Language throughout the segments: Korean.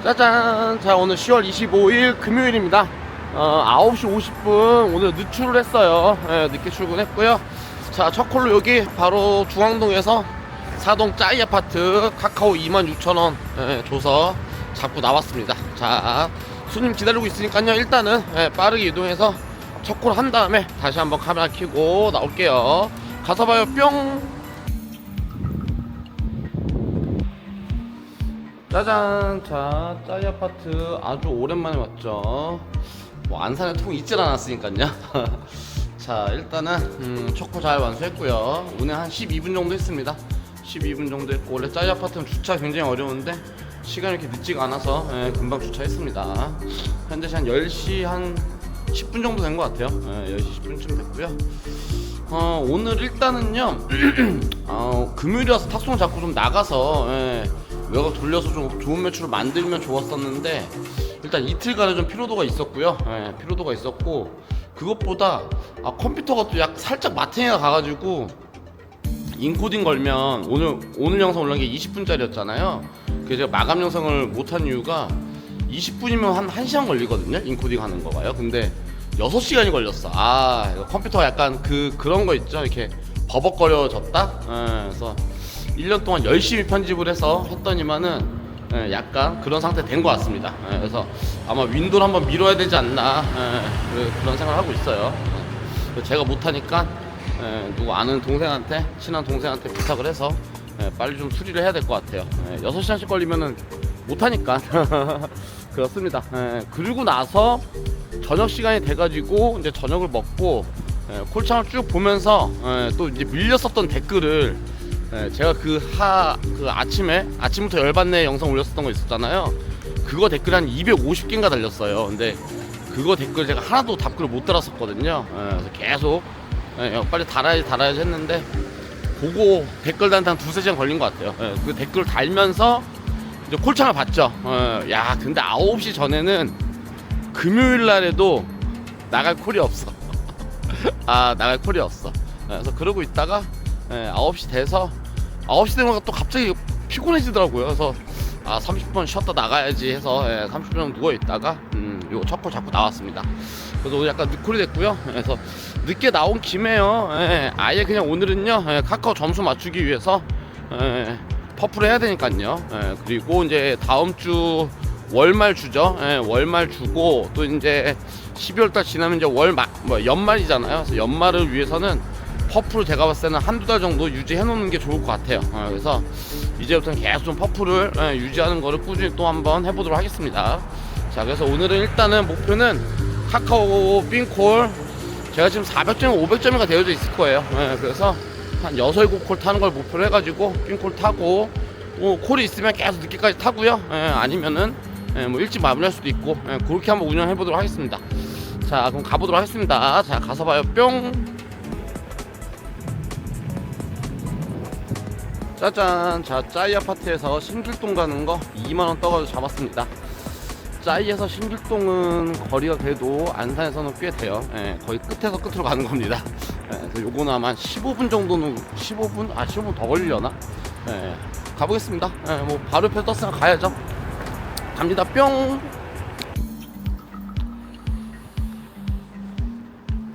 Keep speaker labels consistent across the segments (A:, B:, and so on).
A: 짜잔! 자, 오늘 10월 25일 금요일입니다. 9시 50분 오늘 늦출을 했어요. 늦게 출근했고요. 자, 첫 콜로 여기 바로 중앙동에서 사동 짜이 아파트 카카오 26,000원 줘서 잡고 나왔습니다. 자, 손님 기다리고 있으니까요. 일단은 빠르게 이동해서 첫 콜 한 다음에 다시 한번 카메라 켜고 나올게요. 가서 봐요. 뿅! 짜잔! 자, 짜이 아파트 아주 오랜만에 왔죠. 뭐 안산에 통 있질 않았으니까요. 자, 일단은 첫코 잘 완수했고요. 운행 한 12분 정도 했습니다. 12분 정도 했고, 원래 짜이 아파트는 주차 굉장히 어려운데 시간이 이렇게 늦지가 않아서 금방 주차했습니다. 현재 한 10시 한 10분 정도 된 것 같아요. 10시 10분쯤 됐고요. 오늘 일단은요 금요일이라서 탁송 잡고 좀 나가서 외곽 돌려서 좀 좋은 매출을 만들면 좋았었는데, 일단 이틀간에 좀 피로도가 있었고요. 피로도가 있었고, 그것보다 컴퓨터가 또 살짝 마탱이가 가가지고 인코딩 걸면 오늘 영상 올라온 게 20분짜리였잖아요. 그래서 제가 마감 영상을 못한 이유가 20분이면 한 1시간 걸리거든요, 인코딩 하는 거가요. 근데 6시간이 걸렸어. 컴퓨터가 약간 그런 거 있죠, 이렇게 버벅거려졌다. 그래서 1년 동안 열심히 편집을 해서 했더니만은 약간 그런 상태 된 것 같습니다. 그래서 아마 윈도우를 한번 밀어야 되지 않나, 그런 생각을 하고 있어요. 제가 못하니까 누구 아는 동생한테, 친한 동생한테 부탁을 해서 빨리 좀 수리를 해야 될 것 같아요. 6시간씩 걸리면은 못하니까. 그렇습니다. 그리고 나서 저녁 시간이 돼가지고 이제 저녁을 먹고 콜창을 쭉 보면서 또 이제 밀렸었던 댓글을 제가 아침부터 열받네 영상 올렸었던 거 있었잖아요. 그거 댓글 한 250개인가 달렸어요. 근데 그거 댓글 제가 하나도 답글을 못 달았었거든요. 그래서 계속 빨리 달아야지 했는데, 그거 댓글 달는데 한 2-3시간 걸린 것 같아요. 그 댓글을 달면서 이제 콜창을 봤죠. 야, 근데 9시 전에는 금요일 날에도 나갈 콜이 없어. 나갈 콜이 없어. 그래서 그러고 있다가 9시 돼서 9시 되면 또 갑자기 피곤해지더라고요. 그래서 30분 쉬었다 나가야지 해서 30분 누워 있다가 요 첫 콜 잡고 나왔습니다. 그래서 오늘 약간 늦콜이 됐고요. 그래서 늦게 나온 김에요, 아예 그냥 오늘은요 카카오 점수 맞추기 위해서 퍼플을 해야 되니까요. 그리고 이제 다음 주 월말 주죠. 월말 주고, 또 이제 12월달 지나면 이제 연말이잖아요. 그래서 연말을 위해서는 퍼플을 제가 봤을 때는 한두 달 정도 유지해 놓는 게 좋을 것 같아요. 그래서 이제부터는 계속 좀 퍼플을 유지하는 거를 꾸준히 또 한번 해보도록 하겠습니다. 자, 그래서 오늘은 일단은 목표는 카카오 빈콜, 제가 지금 400점, 500점이가 되어져 있을 거예요. 그래서 한 6, 7콜 타는 걸 목표로 해가지고 빈콜 타고, 콜이 있으면 계속 늦게까지 타고요. 아니면은 뭐 일찍 마무리할 수도 있고, 그렇게 한번 운영해 보도록 하겠습니다. 자, 그럼 가보도록 하겠습니다. 자, 가서 봐요. 뿅. 짜잔! 자, 짜이 아파트에서 신길동 가는 거 2만원 떠가지고 잡았습니다. 짜이에서 신길동은 거리가 그래도 안산에서는 꽤 돼요. 거의 끝에서 끝으로 가는 겁니다. 그래서 요거는 아마 한 15분 정도는, 15분 더 걸리려나? 가보겠습니다. 뭐 바로 옆에 떴으면 가야죠. 갑니다. 뿅.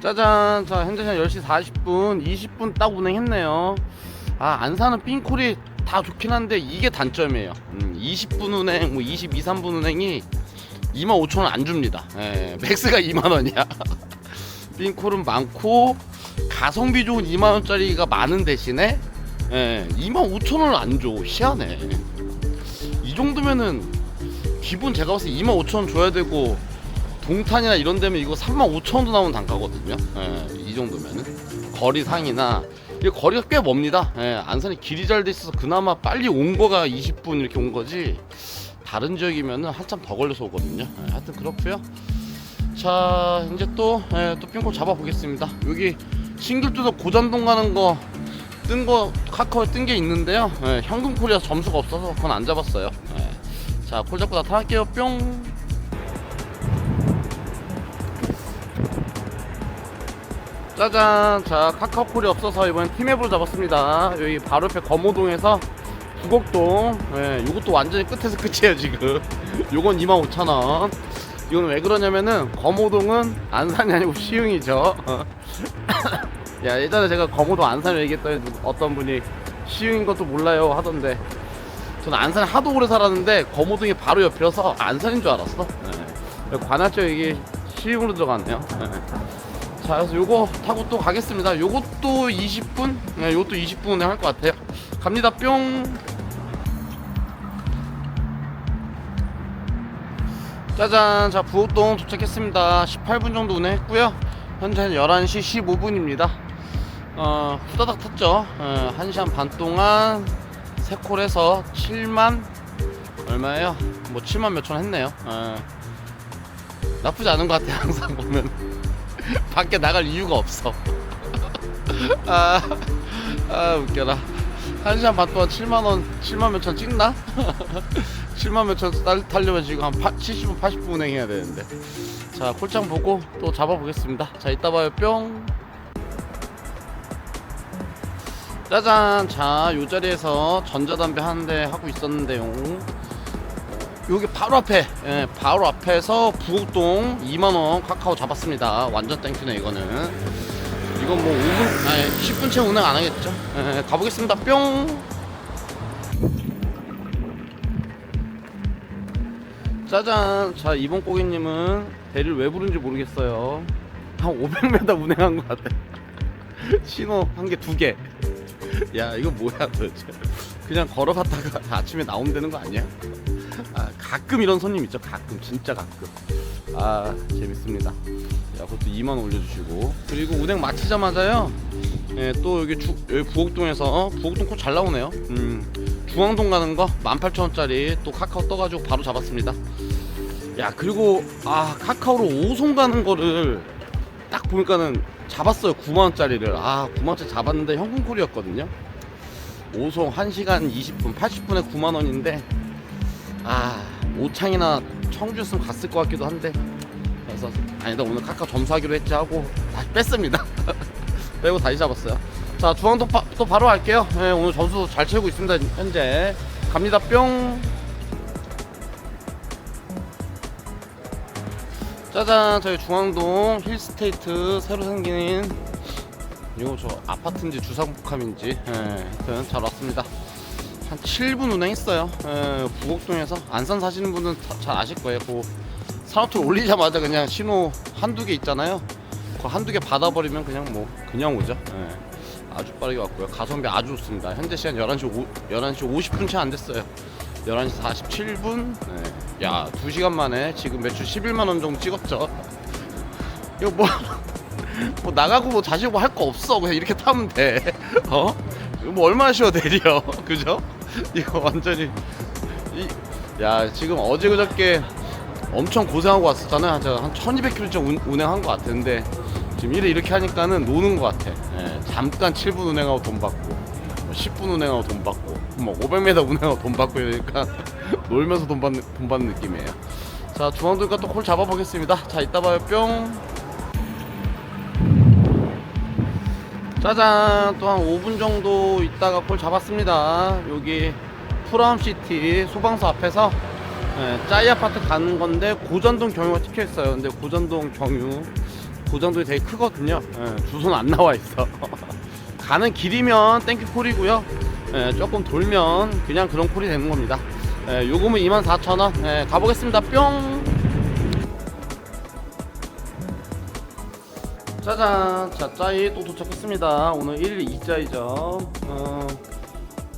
A: 짜잔! 자, 현재 시간 10시 40분, 20분 딱 운행했네요. 안산은 빈콜이 다 좋긴 한데 이게 단점이에요. 20분 운행, 뭐 22, 3분 운행이 25,000원 안 줍니다. 맥스가 2만원이야. 빈콜은 많고 가성비 좋은 2만원짜리가 많은 대신에 25,000원을 안 줘. 희한해. 이 정도면은 기본 제가 봤을 때 25,000원 줘야 되고, 동탄이나 이런 데면 이거 35,000원도 나오는 단가거든요. 이 정도면은 거리상이나, 이 거리가 꽤 멉니다. 안산이 길이 잘 돼 있어서 그나마 빨리 온 거가 20분 이렇게 온 거지, 다른 지역이면은 한참 더 걸려서 오거든요. 하여튼 그렇고요. 자, 이제 또 빈콜 잡아 보겠습니다. 여기 신길동에서 고잔동 가는 거 뜬 거 카카오에 뜬 게 있는데요. 현금 콜이라서 점수가 없어서 그건 안 잡았어요. 자, 콜 잡고 나타날게요. 뿅. 짜잔! 자, 카카오 콜이 없어서 이번엔 팀앱으로 잡았습니다. 여기 바로 옆에 검호동에서 북옥동. 예, 요것도 완전히 끝에서 끝이에요 지금. 요건 25,000원. 이건 왜 그러냐면은 검호동은 안산이 아니고 시흥이죠. 야, 예전에 제가 검호동 안산을 얘기했더니 어떤 분이 시흥인 것도 몰라요 하던데, 저는 안산에 하도 오래 살았는데 검호동이 바로 옆이라서 안산인 줄 알았어. 예. 관할죠 이게 시흥으로 들어갔네요. 예. 자, 그래서 요거 타고 또 가겠습니다. 요것도 20분? 네, 요것도 20분에 할 것 같아요. 갑니다. 뿅. 짜잔. 자, 부곡동 도착했습니다. 18분 정도 운행했고요. 현재 11시 15분입니다. 후다닥 탔죠. 1시간 반 동안 3콜에서 7만 얼마예요? 뭐 7만 몇천 했네요. 나쁘지 않은 것 같아요. 항상 보면 밖에 나갈 이유가 없어. 웃겨라. 1시간 반 동안 7만원 7만 몇천 찍나? 7만 몇천 타려면 지금 한 70분 80분 운행해야 되는데. 자, 콜장 보고 또 잡아보겠습니다. 자, 이따 봐요. 뿅. 짜잔. 자, 요 자리에서 전자담배 한 대 하고 있었는데요. 여기 바로 앞에, 예, 바로 앞에서 부곡동 2만원 카카오 잡았습니다. 완전 땡큐네 이거는. 이건 뭐 5분, 아니 10분 채 운행 안 하겠죠. 예, 가보겠습니다. 뿅. 짜잔. 자, 이번 고객님은 배를 왜 부른지 모르겠어요. 한 500m 운행한 것 같아. 신호 한 개 2개. 야, 이거 뭐야 도대체. 그냥 걸어갔다가 아침에 나오면 되는 거 아니야? 가끔 이런 손님 있죠. 가끔, 진짜 가끔. 재밌습니다. 야, 그것도 2만원 올려주시고. 그리고 운행 마치자마자요, 예, 또 여기 부곡동에서 부곡동 코 잘 나오네요. 중앙동 가는 거 18,000원짜리 또 카카오 떠가지고 바로 잡았습니다. 야, 그리고 카카오로 오송 가는 거를 딱 보니까는 잡았어요. 9만원짜리를. 9만원짜리 잡았는데 현금콜이었거든요. 오송 1시간 20분 80분에 9만원인데 오창이나 청주였으면 갔을 것 같기도 한데, 그래서 아니다, 오늘 카카오 점수하기로 했지 하고 다시 뺐습니다. 빼고 다시 잡았어요. 자, 중앙동 또 바로 갈게요. 네, 오늘 점수 잘 채우고 있습니다. 현재 갑니다. 뿅. 짜잔. 저희 중앙동 힐스테이트 새로 생긴, 이거 저 아파트인지 주상복합인지, 하여튼 잘 왔습니다. 한 7분 운행했어요. 부곡동에서. 안산 사시는 분은 잘 아실 거예요. 그 산호틀 올리자마자 그냥 신호 한두 개 있잖아요. 그 한두 개 받아버리면 그냥 오죠. 아주 빠르게 왔고요. 가성비 아주 좋습니다. 현재 시간 11시 50분 채 안 됐어요. 11시 47분. 야, 2시간 만에 지금 매출 11만원 정도 찍었죠. 이거 뭐 나가고 뭐 다시 뭐 할 거 없어. 그냥 이렇게 타면 돼. 이거 뭐 얼마나 쉬워도 되려. 그죠? 이거 완전히 야, 지금 어제 그저께 엄청 고생하고 왔었잖아요. 제가 한 1200km 운행한 것 같은데 지금 이렇게 하니까는 노는 것 같아. 잠깐 7분 운행하고 돈 받고, 10분 운행하고 돈 받고, 500m 운행하고 돈 받고, 이러니까 놀면서 돈 받는 느낌이에요. 자, 중앙도니까 또 콜 잡아보겠습니다. 자, 이따 봐요. 뿅. 짜잔. 또 한 5분 정도 있다가 콜 잡았습니다. 여기 프라움시티 소방서 앞에서 짜이아파트 가는 건데 고전동 경유가 찍혀 있어요. 근데 고전동이 되게 크거든요. 주소는 안 나와 있어. 가는 길이면 땡큐 콜이고요. 조금 돌면 그냥 그런 콜이 되는 겁니다. 요금은 24,000원. 가보겠습니다. 뿅. 짜잔. 자, 짜이 또 도착했습니다. 오늘 1일 2짜이죠.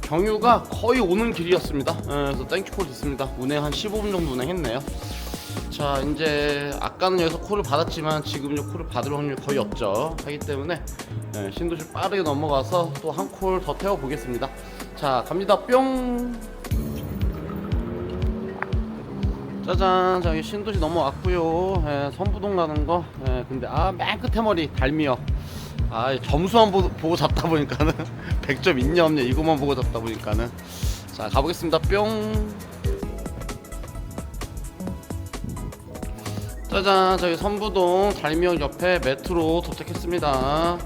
A: 경유가 거의 오는 길이었습니다. 그래서 땡큐콜 됐습니다. 운행 한 15분 정도 운행했네요. 자, 이제 아까는 여기서 콜을 받았지만 지금 콜을 받을 확률이 거의 없죠. 하기 때문에 신도시 빠르게 넘어가서 또 한 콜 더 태워 보겠습니다. 자, 갑니다. 뿅. 짜잔. 자, 여기 신도시 넘어왔고요. 선부동 가는 거. 근데 맨 끝에 머리 달미역. 점수만 보고 잡다 보니까는 100점 있냐 없냐 이거만 보고 잡다 보니까는. 자, 가보겠습니다. 뿅. 짜잔. 저기 선부동 달미역 옆에 메트로 도착했습니다.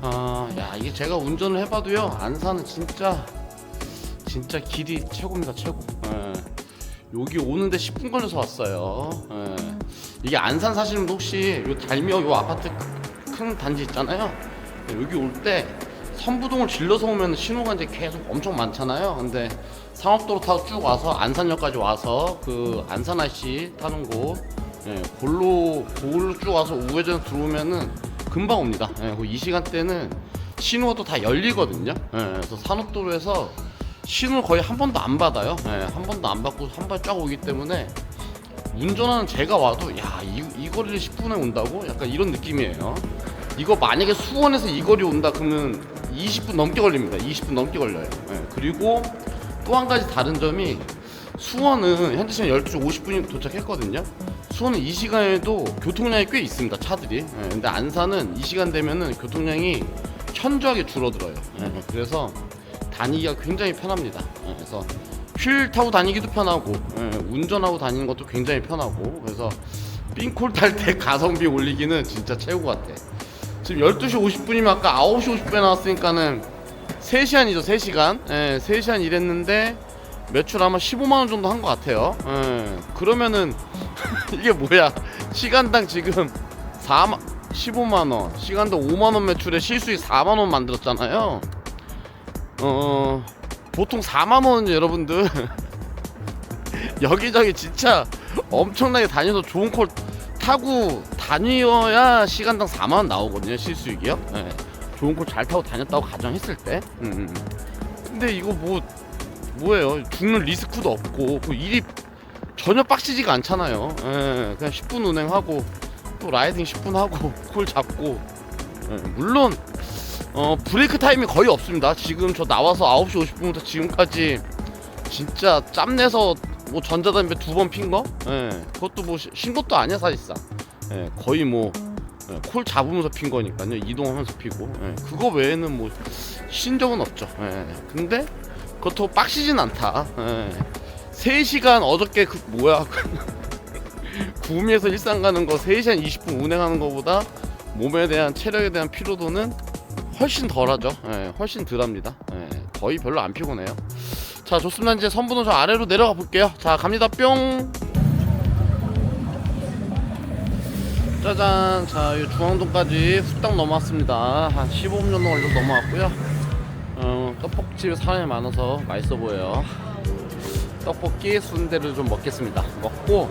A: 야, 이게 제가 운전을 해봐도요, 안산은 진짜 진짜 길이 최고입니다, 최고. 예. 여기 오는데 10분 걸려서 왔어요. 예. 이게 안산 사시는 분 혹시 요 달미역 요 아파트 큰 단지 있잖아요. 여기 올 때 선부동을 질러서 오면 신호가 이제 계속 엄청 많잖아요. 근데 상업도로 타고 쭉 와서 안산역까지 와서 그 안산 IC 타는 곳, 예, 골로 쭉 와서 우회전 들어오면은 금방 옵니다. 예, 이 시간대는 신호가 또 다 열리거든요. 예, 그래서 산업도로에서 신호를 거의 한 번도 안 받아요. 예, 한 번도 안 받고 한 발 쫙 오기 때문에 운전하는 제가 와도 야, 이 거리를 10분에 온다고? 약간 이런 느낌이에요. 이거 만약에 수원에서 이 거리 온다 그러면 20분 넘게 걸립니다. 20분 넘게 걸려요. 예, 그리고 또 한 가지 다른 점이 수원은 현재 시간 12시 50분이 도착했거든요. 수원은 이 시간에도 교통량이 꽤 있습니다. 차들이. 예, 근데 안산은 이 시간 되면은 교통량이 현저하게 줄어들어요. 예, 그래서 다니기가 굉장히 편합니다. 예, 그래서 휠 타고 다니기도 편하고, 예, 운전하고 다니는 것도 굉장히 편하고, 그래서 삥콜 탈 때 가성비 올리기는 진짜 최고 같아. 지금 12시 50분이면 아까 9시 50분에 나왔으니까는 3시간이죠. 3시간. 예, 3시간 일했는데 매출 아마 15만원 정도 한 것 같아요. 예, 그러면은 이게 뭐야, 시간당 지금 15만원, 시간당 5만원 매출에 실수익 4만원 만들었잖아요. 보통 4만원은 여러분들 여기저기 진짜 엄청나게 다녀서 좋은 콜 타고 다녀야 시간당 4만원 나오거든요, 실수익이요. 네. 좋은 콜 잘 타고 다녔다고 가정했을 때. 근데 이거 뭐예요, 죽는 리스크도 없고 그 일이 전혀 빡시지가 않잖아요. 예, 그냥 10분 운행하고 또 라이딩 10분 하고 콜 잡고. 예, 물론 브레이크 타임이 거의 없습니다. 지금 저 나와서 9시 50분부터 지금까지 진짜 짬내서 뭐 전자담배 2번 핀 거? 예, 그것도 뭐 신 것도 아니야 사실상. 예, 거의 뭐 콜 잡으면서 핀 거니까요. 이동하면서 피고. 예, 그거 외에는 뭐 신 적은 없죠. 예, 근데 그것도 빡시진 않다. 예, 3시간 어저께 그 뭐야 구미에서 일산 가는 거 3시간 20분 운행하는 거보다 몸에 대한 체력에 대한 피로도는 훨씬 덜하죠. 예, 훨씬 덜합니다. 예, 거의 별로 안 피곤해요. 자, 좋습니다. 이제 선부동 저 아래로 내려가 볼게요. 자, 갑니다. 뿅. 짜잔. 자, 이 중앙동까지 후딱 넘어왔습니다. 한 15분 정도 걸려서 넘어왔고요. 떡볶이집에 사람이 많아서 맛있어 보여요. 떡볶이 순대를 좀 먹겠습니다. 먹고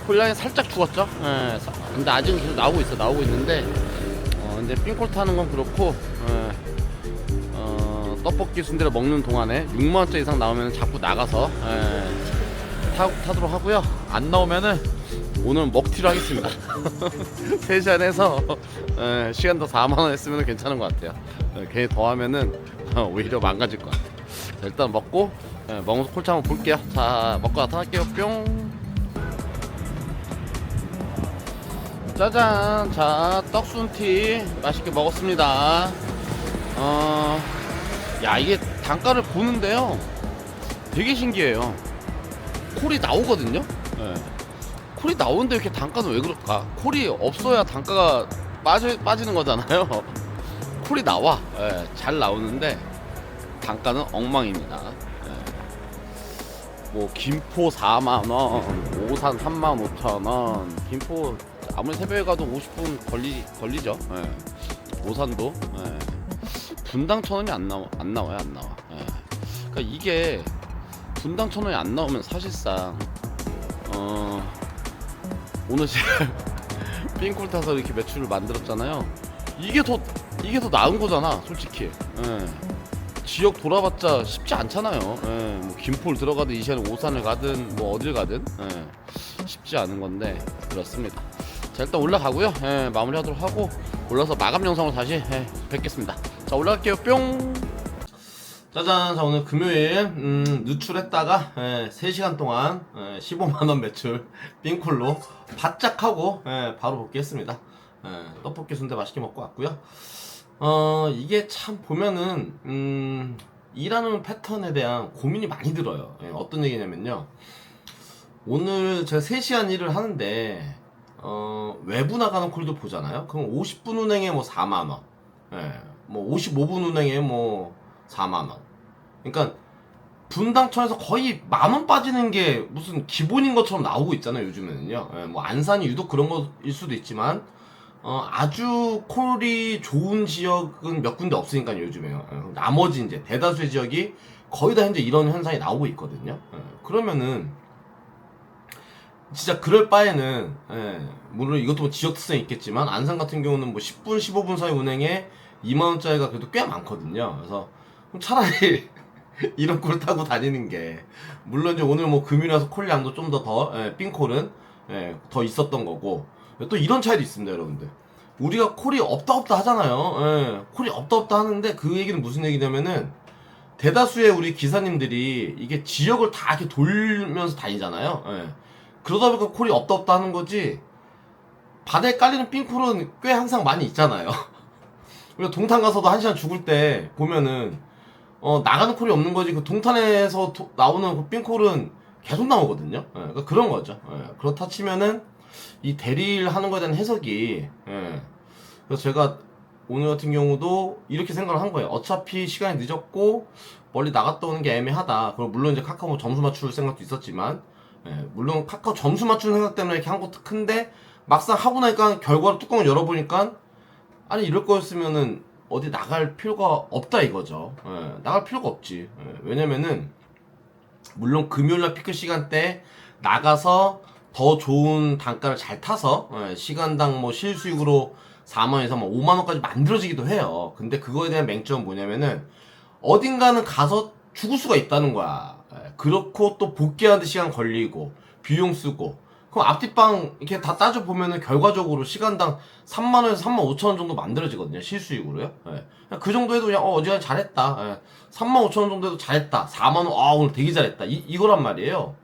A: 콜량이 살짝 죽었죠. 예, 근데 아직은 계속 나오고 있는데 근데 삥콜 타는 건 그렇고, 떡볶이 순대를 먹는 동안에 6만원짜리 이상 나오면 자꾸 나가서 타도록 하고요. 안 나오면은 오늘 먹튀로 하겠습니다. 3시간 해서 시간 더 4만원 했으면 괜찮은 것 같아요. 괜히 더 하면은 오히려 망가질 것 같아요. 자, 일단 먹고 먹으면서 콜차 한번 볼게요. 자, 먹고 나타날게요. 뿅. 짜잔. 자, 떡순티 맛있게 먹었습니다. 야, 이게 단가를 보는데요 되게 신기해요. 콜이 나오거든요. 네. 콜이 나오는데 이렇게 단가는 왜 그럴까? 콜이 없어야 단가가 빠지는 거잖아요. 콜이 나와. 네, 잘 나오는데 단가는 엉망입니다. 네. 뭐 김포 4만원, 오산 35,000원, 김포 아무리 새벽에 가도 50분 걸리죠. 예. 오산도 분당 1,000원이 안 나와요. 예. 그러니까 이게 분당 1,000원이 안 나오면 사실상 오늘 제가 삥콜 타서 이렇게 매출을 만들었잖아요. 이게 더 나은 거잖아, 솔직히. 예. 지역 돌아봤자 쉽지 않잖아요. 예. 뭐 김포를 들어가든 이 시간에 오산을 가든 뭐 어딜 가든 쉽지 않은 건데 그렇습니다. 자, 일단 올라가고요. 마무리하도록 하고 올라서 마감 영상으로 다시 뵙겠습니다. 자, 올라갈게요. 뿅. 짜잔. 자, 오늘 금요일 누출했다가 3시간 동안 15만원 매출 삥콜로 바짝 하고 바로 복귀했습니다. 떡볶이 순대 맛있게 먹고 왔고요. 이게 참 보면은 일하는 패턴에 대한 고민이 많이 들어요. 어떤 얘기냐면요, 오늘 제가 3시간 일을 하는데 외부 나가는 콜도 보잖아요. 그럼 50분 운행에 뭐 4만원, 뭐 55분 운행에 뭐 4만원. 그러니까 분당천에서 거의 10,000원 빠지는 게 무슨 기본인 것처럼 나오고 있잖아요, 요즘에는요. 예, 뭐 안산이 유독 그런 거일 수도 있지만 아주 콜이 좋은 지역은 몇 군데 없으니까요, 요즘에요. 나머지 이제 대다수의 지역이 거의 다 현재 이런 현상이 나오고 있거든요. 그러면은 진짜 그럴 바에는 물론 이것도 뭐 지역 특성이 있겠지만 안산 같은 경우는 뭐 10분, 15분 사이 운행에 2만원짜리가 그래도 꽤 많거든요. 그래서 차라리 이런 콜 타고 다니는 게 물론 이제 오늘 뭐 금요일이라서 콜 양도 좀 더 冰콜은 더 있었던 거고 또 이런 차이도 있습니다, 여러분들. 우리가 콜이 없다 하잖아요. 콜이 없다 하는데 그 얘기는 무슨 얘기냐면은 대다수의 우리 기사님들이 이게 지역을 다 이렇게 돌면서 다니잖아요. 그러다 보니까 콜이 없다 하는 거지. 바다에 깔리는 冰콜은 꽤 항상 많이 있잖아요. 우리가 동탄 가서도 1시간 죽을 때 보면은 나가는 콜이 없는 거지. 그 동탄에서 나오는 그 冰콜은 계속 나오거든요. 그러니까 그런 거죠. 그렇다 치면은 이 대리일 하는 거에 대한 해석이 그래서 제가 오늘 같은 경우도 이렇게 생각을 한 거예요. 어차피 시간이 늦었고 멀리 나갔다 오는 게 애매하다. 그리고 물론 이제 카카오 뭐 점수 맞출 생각도 있었지만 물론 카카오 점수 맞추는 생각 때문에 이렇게 한 것도 큰데 막상 하고 나니까 결과로 뚜껑을 열어보니까 아니 이럴 거였으면은 어디 나갈 필요가 없다 이거죠. 나갈 필요가 없지. 왜냐면은 물론 금요일날 피크 시간대 나가서 더 좋은 단가를 잘 타서 시간당 뭐 실수익으로 4만원에서 뭐 5만원까지 만들어지기도 해요. 근데 그거에 대한 맹점은 뭐냐면은 어딘가는 가서 죽을 수가 있다는 거야. 그렇고 또 복귀하는데 시간 걸리고 비용 쓰고 그럼 앞뒷방 이렇게 다 따져보면은 결과적으로 시간당 3만원에서 35,000원 정도 만들어지거든요, 실수익으로요. 그 정도 해도 그냥 어지간히 잘했다. 35,000원 정도 해도 잘했다. 4만원 오늘 되게 잘했다 이거란 말이에요.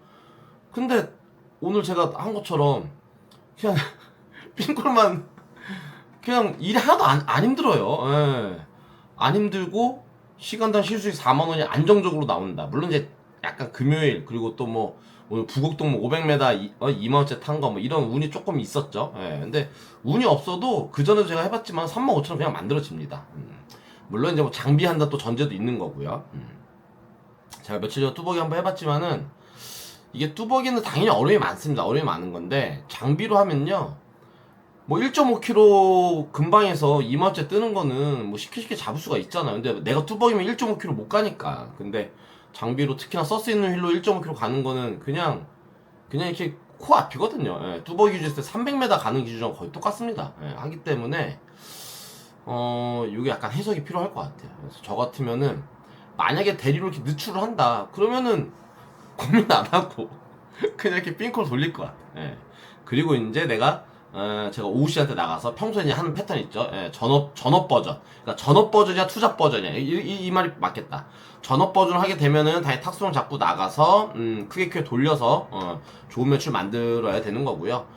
A: 근데 오늘 제가 한 것처럼 그냥 핑콜만 그냥 일이 하나도 안 힘들어요. 안 힘들고 시간당 실수익 4만원이 안정적으로 나온다. 물론 이제 약간 금요일 그리고 또 뭐 오늘 부곡동 뭐 500m 2만원짜리 탄 거 뭐 이런 운이 조금 있었죠. 근데 운이 없어도 그 전에도 제가 해봤지만 35,000원 그냥 만들어집니다. 물론 이제 뭐 장비한다 또 전제도 있는 거고요. 제가 며칠 전에 뚜벅이 한번 해봤지만은 이게 뚜벅이는 당연히 어려움이 많습니다. 어려움이 많은 건데 장비로 하면요 뭐 1.5km 근방에서 2만원짜리 뜨는 거는 뭐 쉽게 잡을 수가 있잖아요. 근데 내가 뚜벅이면 1.5km 못 가니까. 근데 장비로 특히나 서스 있는 휠로 1.5km 가는 거는 그냥 이렇게 코앞이거든요. 뚜벅이 유지했을 때 300m 가는 기준이랑 거의 똑같습니다. 하기 때문에 이게 약간 해석이 필요할 것 같아요. 그래서 저 같으면은 만약에 대리로 이렇게 늦출을 한다 그러면은 고민 안 하고 그냥 이렇게 삥콜 돌릴 것 같아요. 그리고 이제 내가 제가 오후 시간대 나가서 평소에 이제 하는 패턴 있죠. 전업 버전. 그러니까 전업 버전이야 투잡 버전이야. 이 말이 맞겠다. 전업 버전을 하게 되면은 다시 탁수령 잡고 나가서 크게 돌려서 좋은 매출 만들어야 되는 거고요.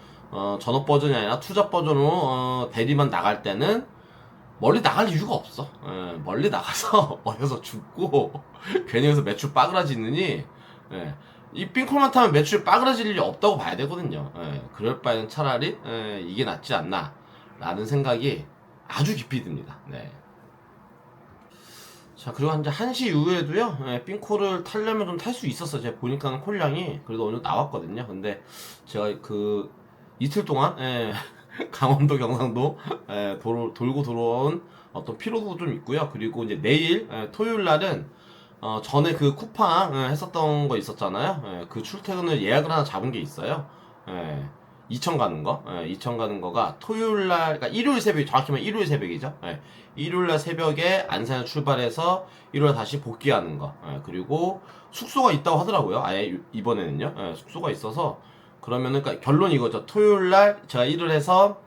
A: 전업 버전이 아니라 투잡 버전으로 대리만 나갈 때는 멀리 나갈 이유가 없어. 멀리 나가서 어디서 죽고 괜히 여기서 매출 빠그라지느니 이 삥콜만 타면 매출이 빠그라질 일이 없다고 봐야 되거든요. 그럴 바에는 차라리 이게 낫지 않나 라는 생각이 아주 깊이 듭니다. 자, 그리고 이제 1시 이후에도요 삥콜을 타려면 좀 탈 수 있었어요. 제가 보니까는 콜량이 그래도 어느 정도 나왔거든요. 근데 제가 그 이틀 동안 강원도 경상도 돌고 들어온 어떤 피로도 좀 있고요. 그리고 이제 내일 토요일 날은 전에 그 쿠팡 했었던 거 있었잖아요. 그 출퇴근을 예약을 하나 잡은 게 있어요. 이천 가는 거. 이천 가는 거가 토요일 날, 그러니까 일요일 새벽, 정확히 말하면 일요일 새벽이죠. 일요일 날 새벽에 안산에 출발해서 일요일 다시 복귀하는 거. 그리고 숙소가 있다고 하더라고요. 아예 이번에는요. 숙소가 있어서 그러면은 그러니까 결론이 이거죠. 토요일 날 제가 일을 해서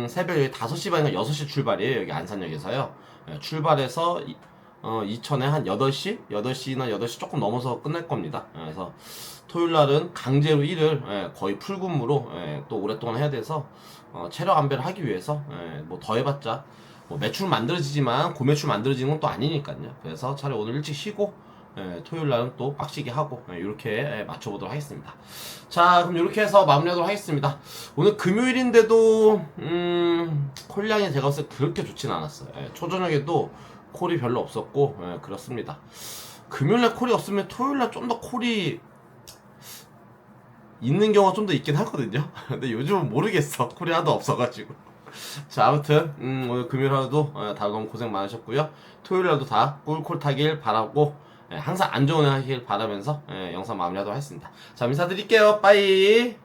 A: 새벽에 5시 반인가 6시 출발이에요. 여기 안산역에서요. 출발해서 이천에 한 8시? 8시나 8시 조금 넘어서 끝날 겁니다. 그래서 토요일 날은 강제로 일을 거의 풀근무로 또 오랫동안 해야 돼서 체력 안배를 하기 위해서 뭐 더 해봤자 뭐 매출 만들어지지만 고매출 만들어지는 건 또 아니니까요. 그래서 차라리 오늘 일찍 쉬고 토요일 날은 또 빡시게 하고 이렇게 맞춰보도록 하겠습니다. 자, 그럼 이렇게 해서 마무리하도록 하겠습니다. 오늘 금요일인데도 콜량이 제가 봤을 때 그렇게 좋진 않았어요. 초저녁에도 콜이 별로 없었고, 예, 그렇습니다. 금요일날 콜이 없으면 토요일날 좀 더 콜이 있는 경우가 좀 더 있긴 하거든요. 근데 요즘은 모르겠어. 콜이 하나도 없어가지고. 자, 아무튼 오늘 금요일 하루도 다들 너무 고생 많으셨고요. 토요일 날도 다 꿀콜 타길 바라고, 항상 안좋은 일 하길 바라면서 영상 마무리하도록 하겠습니다. 자, 인사드릴게요. 빠이.